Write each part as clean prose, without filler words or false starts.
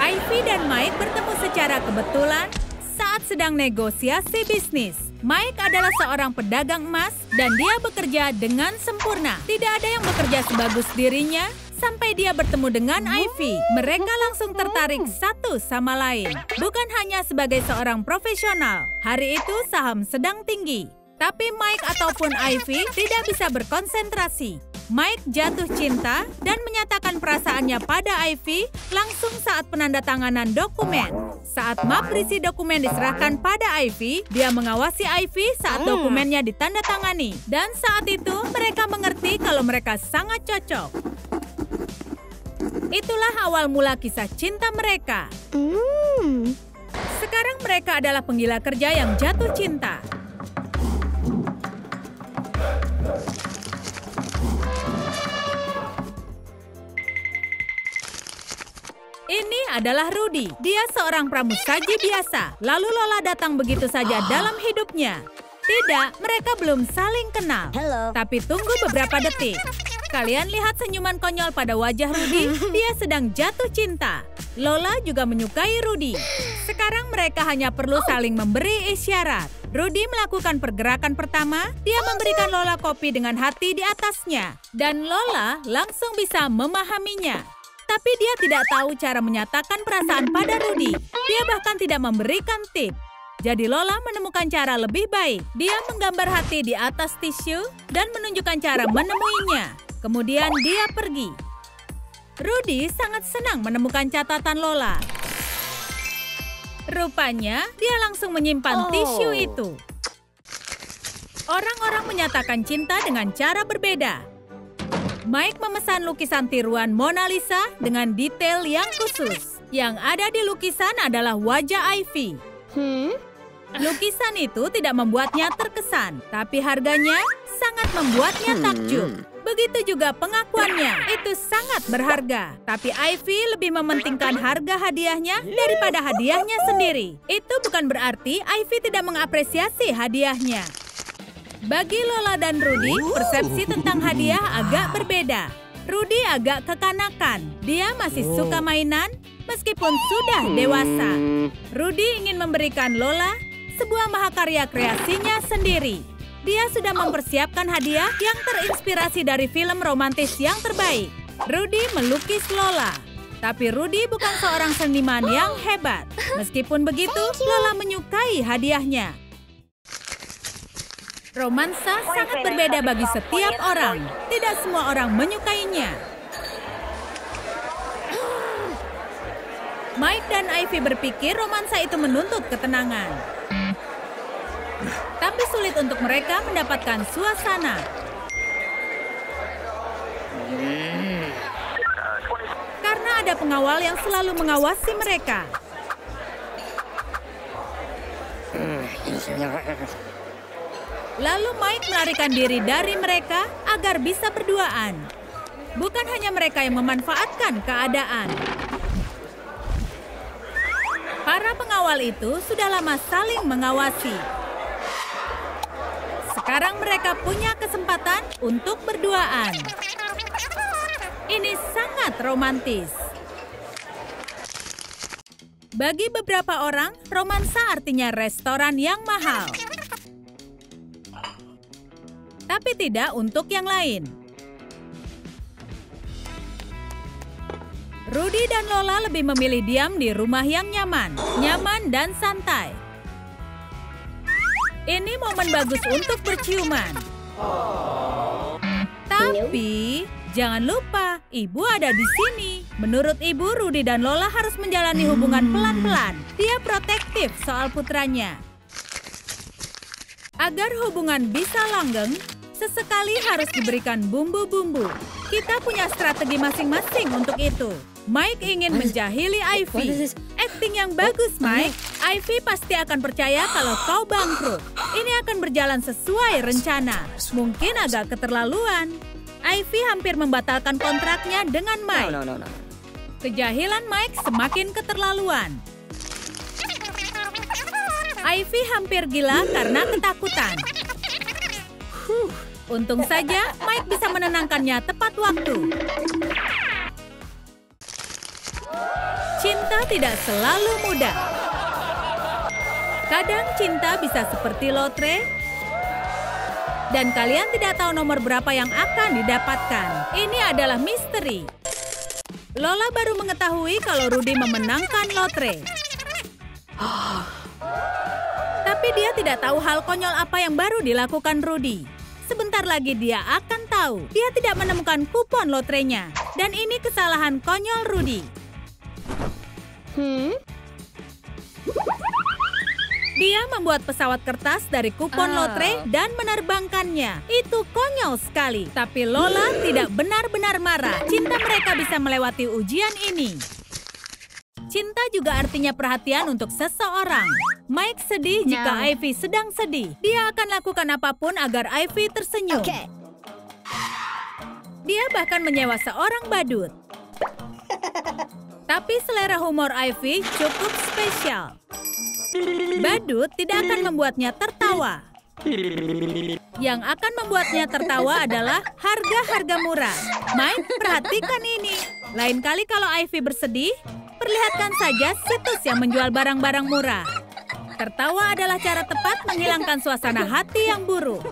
Ivy dan Mike bertemu secara kebetulan saat sedang negosiasi bisnis. Mike adalah seorang pedagang emas dan dia bekerja dengan sempurna. Tidak ada yang bekerja sebagus dirinya sampai dia bertemu dengan Ivy. Mereka langsung tertarik satu sama lain. Bukan hanya sebagai seorang profesional. Hari itu saham sedang tinggi. Tapi Mike ataupun Ivy tidak bisa berkonsentrasi. Mike jatuh cinta dan menyatakan perasaannya pada Ivy langsung saat penandatanganan dokumen. Saat map berisi dokumen diserahkan pada Ivy, dia mengawasi Ivy saat dokumennya ditandatangani. Dan saat itu mereka mengerti kalau mereka sangat cocok. Itulah awal mula kisah cinta mereka. Sekarang mereka adalah penggila kerja yang jatuh cinta. Ini adalah Rudy. Dia seorang pramusaji biasa. Lalu Lola datang begitu saja dalam hidupnya. Tidak, mereka belum saling kenal. Tapi tunggu beberapa detik. Kalian lihat senyuman konyol pada wajah Rudy? Dia sedang jatuh cinta. Lola juga menyukai Rudy. Sekarang mereka hanya perlu saling memberi isyarat. Rudy melakukan pergerakan pertama. Dia memberikan Lola kopi dengan hati di atasnya. Dan Lola langsung bisa memahaminya. Tapi dia tidak tahu cara menyatakan perasaan pada Rudy. Dia bahkan tidak memberikan tip. Jadi Lola menemukan cara lebih baik. Dia menggambar hati di atas tisu dan menunjukkan cara menemuinya. Kemudian dia pergi. Rudy sangat senang menemukan catatan Lola. Rupanya dia langsung menyimpan tisu itu. Orang-orang menyatakan cinta dengan cara berbeda. Mike memesan lukisan tiruan Mona Lisa dengan detail yang khusus. Yang ada di lukisan adalah wajah Ivy. Lukisan itu tidak membuatnya terkesan, tapi harganya sangat membuatnya takjub. Begitu juga pengakuannya, itu sangat berharga. Tapi Ivy lebih mementingkan harga hadiahnya daripada hadiahnya sendiri. Itu bukan berarti Ivy tidak mengapresiasi hadiahnya. Bagi Lola dan Rudy, persepsi tentang hadiah agak berbeda. Rudy agak kekanakan. Dia masih suka mainan meskipun sudah dewasa. Rudy ingin memberikan Lola sebuah mahakarya kreasinya sendiri. Dia sudah mempersiapkan hadiah yang terinspirasi dari film romantis yang terbaik. Rudy melukis Lola. Tapi Rudy bukan seorang seniman yang hebat. Meskipun begitu, Lola menyukai hadiahnya. Romansa sangat berbeda bagi setiap orang. Tidak semua orang menyukainya. Mike dan Ivy berpikir romansa itu menuntut ketenangan. Tapi sulit untuk mereka mendapatkan suasana. Karena ada pengawal yang selalu mengawasi mereka. Lalu Mike melarikan diri dari mereka agar bisa berduaan. Bukan hanya mereka yang memanfaatkan keadaan. Para pengawal itu sudah lama saling mengawasi. Sekarang mereka punya kesempatan untuk berduaan. Ini sangat romantis. Bagi beberapa orang, romansa artinya restoran yang mahal. Tapi tidak untuk yang lain. Rudy dan Lola lebih memilih diam di rumah yang nyaman dan santai. Ini momen bagus untuk berciuman. Tapi jangan lupa, ibu ada di sini. Menurut ibu, Rudy dan Lola harus menjalani hubungan pelan-pelan. Dia protektif soal putranya. Agar hubungan bisa langgeng, sesekali harus diberikan bumbu-bumbu. Kita punya strategi masing-masing untuk itu. Mike ingin menjahili Ivy. Akting yang bagus, Mike. Ivy pasti akan percaya kalau kau bangkrut. Ini akan berjalan sesuai rencana. Mungkin agak keterlaluan. Ivy hampir membatalkan kontraknya dengan Mike. Kejahilan Mike semakin keterlaluan. Ivy hampir gila karena ketakutan. Untung saja Mike bisa menenangkannya tepat waktu. Cinta tidak selalu mudah. Kadang cinta bisa seperti lotre, dan kalian tidak tahu nomor berapa yang akan didapatkan. Ini adalah misteri. Lola baru mengetahui kalau Rudy memenangkan lotre. Tapi dia tidak tahu hal konyol apa yang baru dilakukan Rudy. Sebentar lagi dia akan tahu. Dia tidak menemukan kupon lotrenya. Dan ini kesalahan konyol Rudy. Dia membuat pesawat kertas dari kupon lotre dan menerbangkannya. Itu konyol sekali. Tapi Lola tidak benar-benar marah. Cinta mereka bisa melewati ujian ini. Cinta juga artinya perhatian untuk seseorang. Mike sedih jika Ivy sedang sedih. Dia akan lakukan apapun agar Ivy tersenyum. Dia bahkan menyewa seorang badut. Tapi selera humor Ivy cukup spesial. Badut tidak akan membuatnya tertawa. Yang akan membuatnya tertawa adalah harga-harga murah. Mike, perhatikan ini. Lain kali kalau Ivy bersedih, perlihatkan saja situs yang menjual barang-barang murah. Tertawa adalah cara tepat menghilangkan suasana hati yang buruk.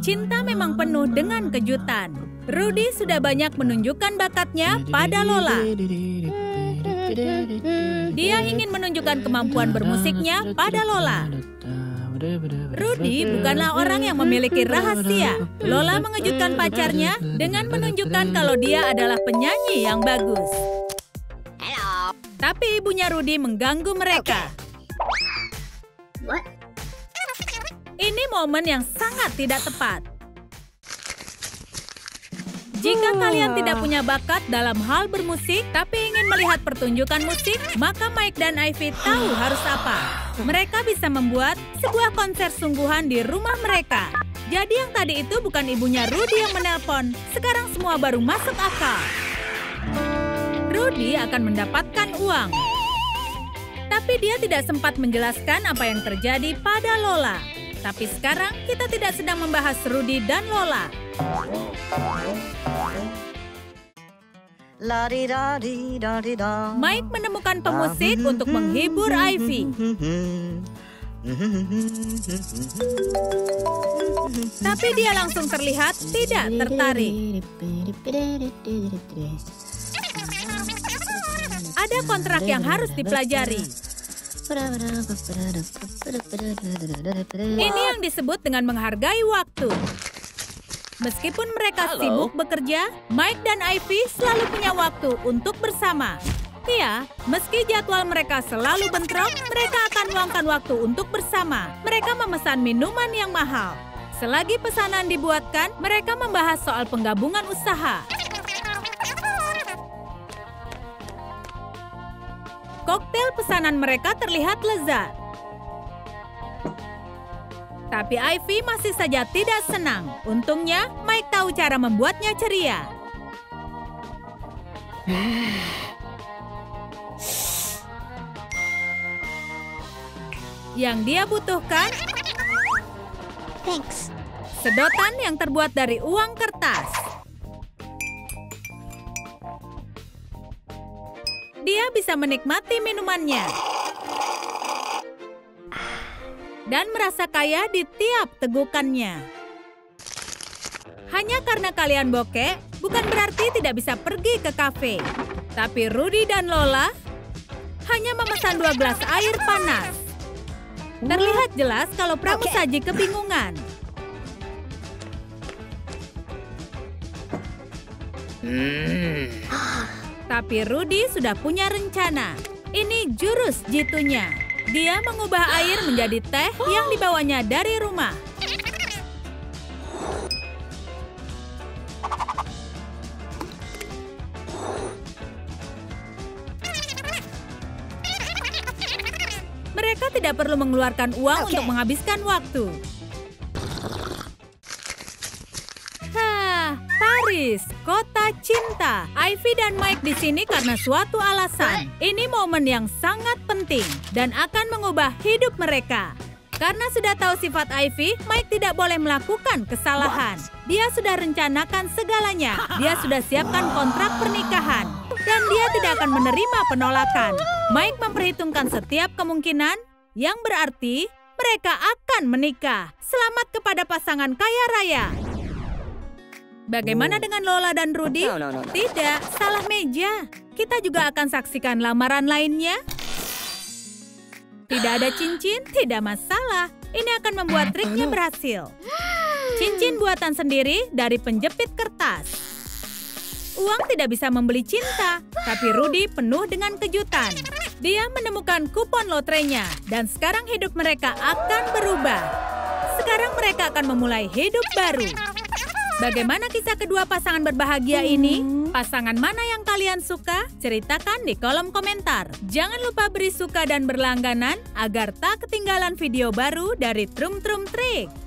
Cinta memang penuh dengan kejutan. Rudy sudah banyak menunjukkan bakatnya pada Lola. Dia ingin menunjukkan kemampuan bermusiknya pada Lola. Rudy bukanlah orang yang memiliki rahasia. Lola mengejutkan pacarnya dengan menunjukkan kalau dia adalah penyanyi yang bagus. Tapi ibunya Rudy mengganggu mereka. Ini momen yang sangat tidak tepat. Jika kalian tidak punya bakat dalam hal bermusik, tapi ingin melihat pertunjukan musik, maka Mike dan Ivy tahu harus apa. Mereka bisa membuat sebuah konser sungguhan di rumah mereka. Jadi yang tadi itu bukan ibunya Rudy yang menelpon. Sekarang semua baru masuk akal. Rudy akan mendapatkan uang. Tapi dia tidak sempat menjelaskan apa yang terjadi pada Lola. Tapi sekarang kita tidak sedang membahas Rudy dan Lola. Mike menemukan pemusik untuk menghibur Ivy. Tapi dia langsung terlihat tidak tertarik. Ada kontrak yang harus dipelajari. Ini yang disebut dengan menghargai waktu. Meskipun mereka sibuk bekerja, Mike dan Ivy selalu punya waktu untuk bersama. Iya, meski jadwal mereka selalu bentrok, mereka akan meluangkan waktu untuk bersama. Mereka memesan minuman yang mahal. Selagi pesanan dibuatkan, mereka membahas soal penggabungan usaha. Koktail pesanan mereka terlihat lezat. Tapi Ivy masih saja tidak senang. Untungnya, Mike tahu cara membuatnya ceria. Yang dia butuhkan, sedotan yang terbuat dari uang kertas. Dia bisa menikmati minumannya dan merasa kaya di tiap tegukannya. Hanya karena kalian bokeh, bukan berarti tidak bisa pergi ke kafe. Tapi Rudy dan Lola hanya memesan 2 gelas air panas. Terlihat jelas kalau pramusaji kebingungan. Tapi Rudy sudah punya rencana. Ini jurus jitunya. Dia mengubah air menjadi teh yang dibawanya dari rumah. Mereka tidak perlu mengeluarkan uang untuk menghabiskan waktu. Paris, kota cinta. Ivy dan Mike di sini karena suatu alasan. Ini momen yang sangat penting dan akan mengubah hidup mereka. Karena sudah tahu sifat Ivy, Mike tidak boleh melakukan kesalahan. Dia sudah rencanakan segalanya. Dia sudah siapkan kontrak pernikahan. dan dia tidak akan menerima penolakan. Mike memperhitungkan setiap kemungkinan, yang berarti mereka akan menikah. Selamat kepada pasangan kaya raya. Bagaimana dengan Lola dan Rudy? Tidak, salah meja. Kita juga akan saksikan lamaran lainnya. Tidak ada cincin, tidak masalah. Ini akan membuat triknya berhasil. Cincin buatan sendiri dari penjepit kertas. Uang tidak bisa membeli cinta, tapi Rudy penuh dengan kejutan. Dia menemukan kupon lotrenya, dan sekarang hidup mereka akan berubah. Sekarang mereka akan memulai hidup baru. Bagaimana kisah kedua pasangan berbahagia ini? Pasangan mana yang kalian suka? Ceritakan di kolom komentar. Jangan lupa beri suka dan berlangganan agar tak ketinggalan video baru dari Trum Trum Trik.